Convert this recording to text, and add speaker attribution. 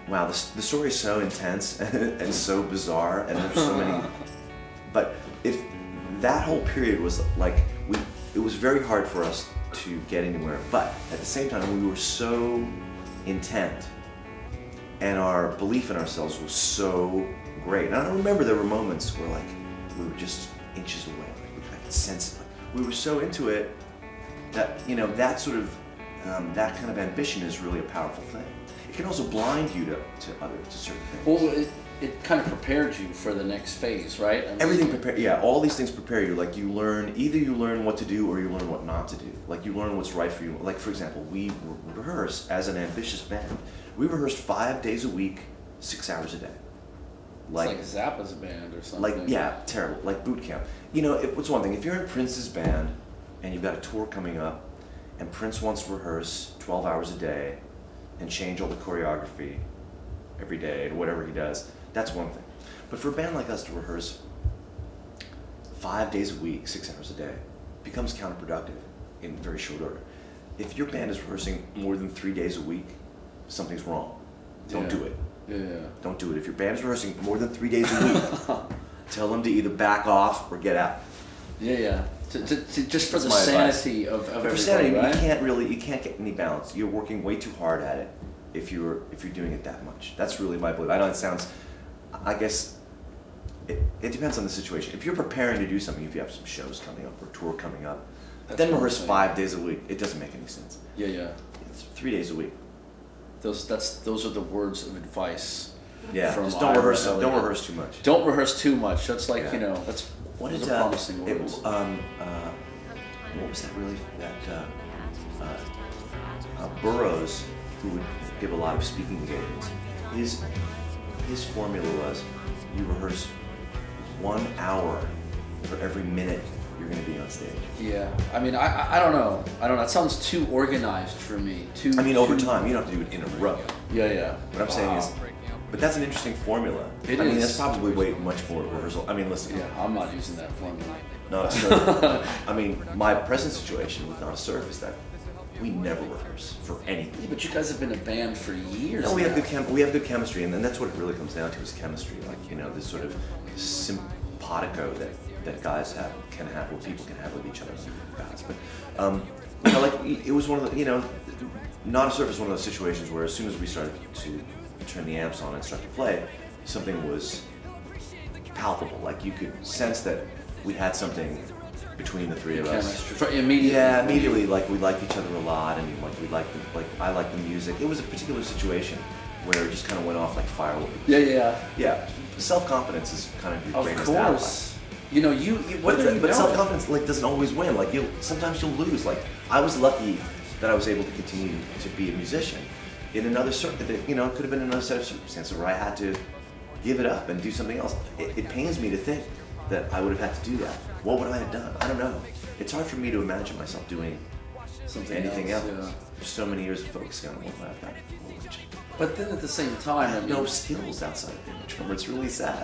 Speaker 1: wow, the story is so intense and so bizarre, and there's so many. But if that whole period was like, it was very hard for us to get anywhere. But at the same time, we were so intent, and our belief in ourselves was so great. And I remember there were moments where like we were just inches away. I could sense it. We were so into it that, you know, that sort of that kind of ambition is really a powerful thing. It can also blind you to certain things.
Speaker 2: Well, it kind of prepared you for the next phase, right? I mean,
Speaker 1: everything prepare. Yeah, all these things prepare you. Like you learn, either you learn what to do or you learn what not to do. Like you learn what's right for you. Like for example, we rehearse as an ambitious band. We rehearsed 5 days a week, 6 hours a day.
Speaker 2: Like Zappa's band or something.
Speaker 1: Like, yeah, terrible. Like boot camp. You know, what's one thing? If you're in Prince's band and you've got a tour coming up, and Prince wants to rehearse 12 hours a day and change all the choreography every day or whatever he does, that's one thing. But for a band like us to rehearse 5 days a week, 6 hours a day, becomes counterproductive in very short order. If your band is rehearsing more than 3 days a week, something's wrong. Don't do it.
Speaker 2: Yeah.
Speaker 1: Don't do it. If your band's rehearsing more than 3 days a week, tell them to either back off or get out.
Speaker 2: Yeah. Just for the sanity of everybody,
Speaker 1: for sanity,
Speaker 2: right?
Speaker 1: you can't get any balance. You're working way too hard at it if you're doing it that much. That's really my belief. I know it sounds, I guess, it depends on the situation. If you're preparing to do something, if you have some shows coming up or a tour coming up, then rehearse 5 days a week. It doesn't make any sense.
Speaker 2: Yeah.
Speaker 1: It's 3 days a week.
Speaker 2: Those are the words of advice.
Speaker 1: Yeah.
Speaker 2: From
Speaker 1: just don't rehearse. Don't rehearse too much.
Speaker 2: Don't rehearse too much. That's like, you know, that's those are promising words.
Speaker 1: What was that really? Burroughs, who would give a lot of speaking engagements, his formula was you rehearse 1 hour for every minute you're going to be on stage.
Speaker 2: Yeah, I mean, I don't know. That sounds too organized for me.
Speaker 1: Over time, you don't have to do it in a row.
Speaker 2: Yeah.
Speaker 1: What I'm saying is, but that's an interesting formula. I mean, that's probably way much more rehearsal. I mean, listen.
Speaker 2: Yeah, I'm not using that formula.
Speaker 1: Not a surf. I mean, my present situation with Not a Surf is that we never rehearse for anything.
Speaker 2: Yeah, but you guys have been a band for years.
Speaker 1: No, we have good chemistry, and that's what it really comes down to is chemistry. Like, you know, this sort of simpatico that guys can have, or people can have with each other. Guys, but you know, like it was one of the, you know, Not a Surf is one of those situations where as soon as we started to turn the amps on and start to play, something was palpable. Like you could sense that we had something between the three of us.
Speaker 2: Immediately.
Speaker 1: Yeah, immediately. Like we liked each other a lot, and like I liked the music. It was a particular situation where it just kind of went off like fireworks. Yeah. Self-confidence is kind of your greatest ally.
Speaker 2: Of course. You know,
Speaker 1: but self-confidence like doesn't always win. Like sometimes you'll lose. Like I was lucky that I was able to continue to be a musician in another you know, it could have been another set of circumstances where I had to give it up and do something else. It pains me to think that I would have had to do that. What would I have done? I don't know. It's hard for me to imagine myself doing anything else. Yeah. There's so many years of focusing on what I've done.
Speaker 2: But then at the same time, I mean,
Speaker 1: no skills outside of image. It's really sad.